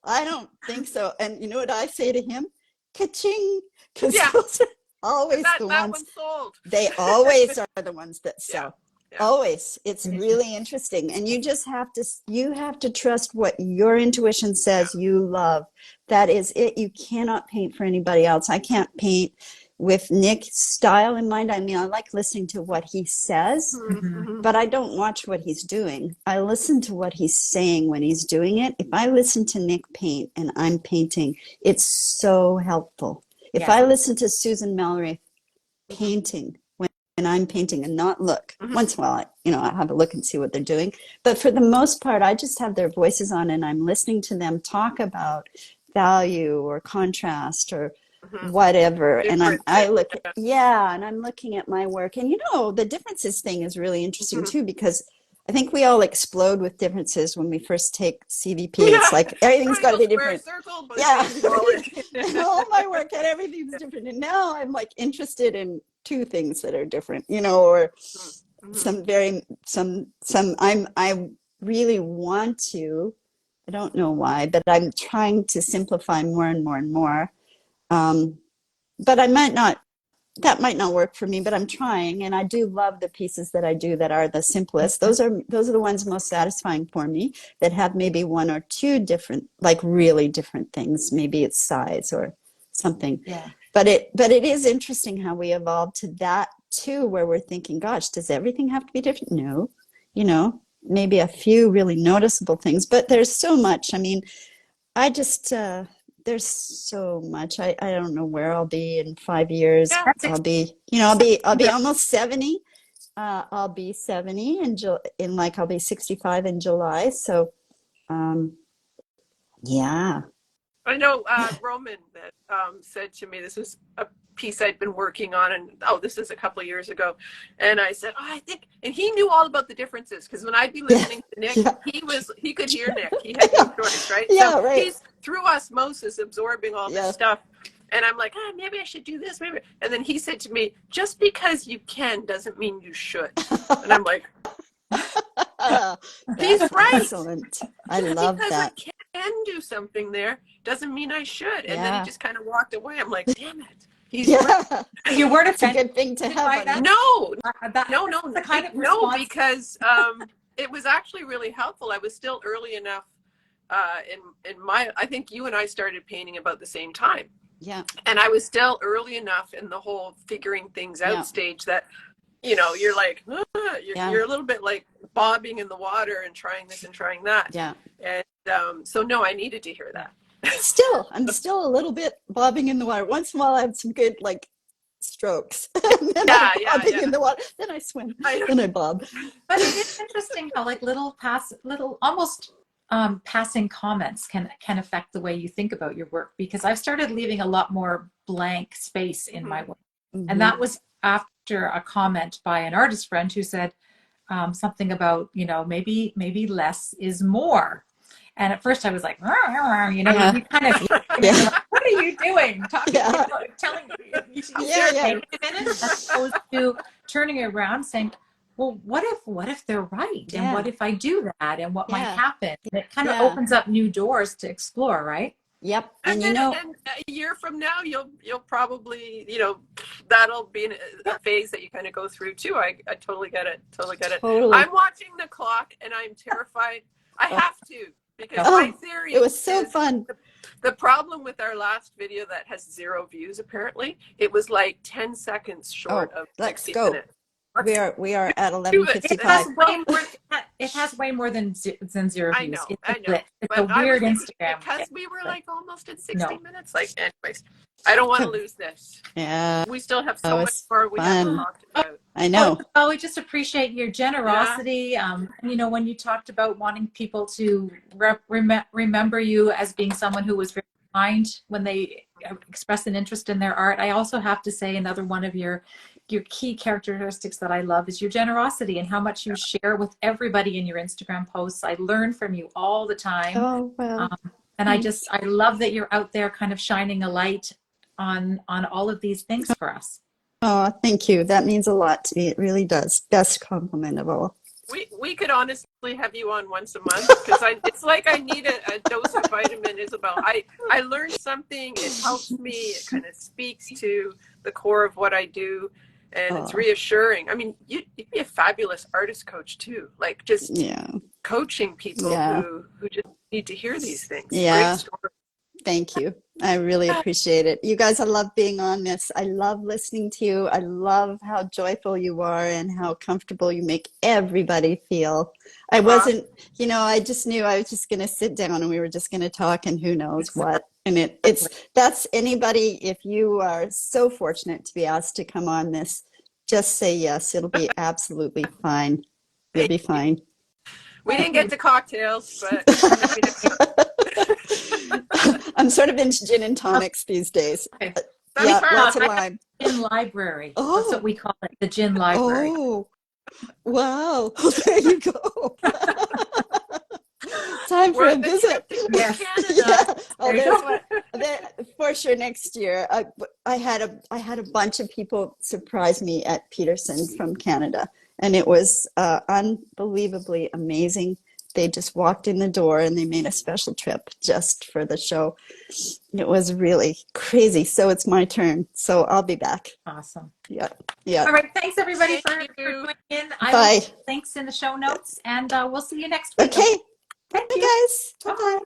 I don't think so. And you know what I say to him? Ka-ching, because Yeah. those are always that the that ones. one sold. They always are the ones that sell. Yeah. Always. It's really interesting. And you just have to trust what your intuition says you love. That is it. You cannot paint for anybody else. I can't paint with Nick's style in mind. I mean, I like listening to what he says, Mm-hmm. but I don't watch what he's doing. I listen to what he's saying when he's doing it. If I listen to Nick paint and I'm painting, it's so helpful. If Yes. I listen to Susan Mallory painting when I'm painting and not look, once in a while, I have a look and see what they're doing. But for the most part, I just have their voices on and I'm listening to them talk about value or contrast or whatever. And I'm looking at my work. And the differences thing is really interesting too, because I think we all explode with differences when we first take CVP. It's like everything's got to be different. Circle, And all my work and everything's different. And now I'm like interested in two things that are different, or I really want to, I don't know why, but I'm trying to simplify more and more and more. But that might not work for me, but I'm trying. And I do love the pieces that I do that are the simplest. Those are the ones most satisfying for me, that have maybe one or two different, like really different things. Maybe it's size or something. Yeah. But it is interesting how we evolved to that too, where we're thinking, gosh, does everything have to be different? No, maybe a few really noticeable things, but there's so much. I mean, I just, there's so much. I don't know where I'll be in 5 years. Yeah. I'll be almost 70. I'll be 70 I'll be 65 in July. So, yeah. I know Roman that said to me, this was a piece I'd been working on, and this is a couple of years ago, and I said, I think, and he knew all about the differences, because when I'd be listening to Nick, he could hear Nick. He had no choice, right? Yeah, so right. He's through osmosis absorbing all this stuff, and I'm like, maybe I should do this, maybe. And then he said to me, just because you can doesn't mean you should. And I'm like, he's right. Excellent. I love because that. I can do something there doesn't mean I should. And then he just kind of walked away. I'm like, damn it. He's right. You weren't It's a good thing to have. No, the kind of response. because it was actually really helpful. I was still early enough in my, I think you and I started painting about the same time. Yeah. And I was still early enough in the whole figuring things out stage that, you're like, you're a little bit like bobbing in the water and trying this and trying that. Yeah. And so no, I needed to hear that. I'm still a little bit bobbing in the water. Once in a while I have some good strokes. And then I'm bobbing in the water. Then I swim. Then I bob. But it is interesting how little almost passing comments can affect the way you think about your work, because I've started leaving a lot more blank space in my work. And that was after a comment by an artist friend who said something about, maybe less is more. And at first I was like, you kind of, what what are you doing? Talking, Yeah. telling you Yeah, yeah. minutes, as opposed to turning it around saying, well, what if they're right? And Yeah. what if I do that? And what might Yeah. happen? And it kind of Yeah. opens up new doors to explore, right? Yep. And And then and a year from now, you'll probably, that'll be a phase that you kind of go through too. I totally get it. Totally get it. totally. I'm watching the clock and I'm terrified. I have to, because Oh, my theory it was so is fun. the problem with our last video that has 0 views, apparently, it was like 10 seconds short of Let's 60 go. minutes. We are at do it. It 11:55. has way more than zero I views. know, It's I a know. glitch. It's a But I was weird thinking, Instagram. because we were like almost at 60 No. minutes. Like, anyways, I don't want to lose this. Yeah. We still have That so much was more we haven't fun. talked about. I know. Oh, we just appreciate your generosity. When you talked about wanting people to remember you as being someone who was very kind when they expressed an interest in their art. I also have to say another one of your key characteristics that I love is your generosity and how much you share with everybody in your Instagram posts. I learn from you all the time. Oh, well. And I love that you're out there kind of shining a light on all of these things for us. Oh, thank you. That means a lot to me. It really does. Best compliment of all. We could honestly have you on once a month, because it's like I need a dose of vitamin Isabelle. I learned something. It helps me. It kind of speaks to the core of what I do. And it's reassuring. I mean, you'd be a fabulous artist coach too. Like, just coaching people who just need to hear these things. Yeah. Great story. Thank you. I really appreciate it. You guys, I love being on this. I love listening to you. I love how joyful you are and how comfortable you make everybody feel. I wasn't, I just knew I was just going to sit down and we were just going to talk and who knows what. And that's anybody, if you are so fortunate to be asked to come on this, just say yes. It'll be absolutely fine. You'll be fine. We didn't get to cocktails, but I'm sort of into gin and tonics these days. Okay. Yeah, lots of lime. Gin library. That's what we call it, the gin library. Oh, wow. There you go. Time for a visit. Yes. Yeah. Oh, for sure next year. I had a bunch of people surprise me at Peterson from Canada, and it was unbelievably amazing. They just walked in the door and they made a special trip just for the show. It was really crazy. So it's my turn. So I'll be back. Awesome. Yeah. Yeah. All right. Thanks everybody for tuning in. Bye. Links in the show notes, and we'll see you next week. Okay. Thank Bye, you. guys. Bye-bye.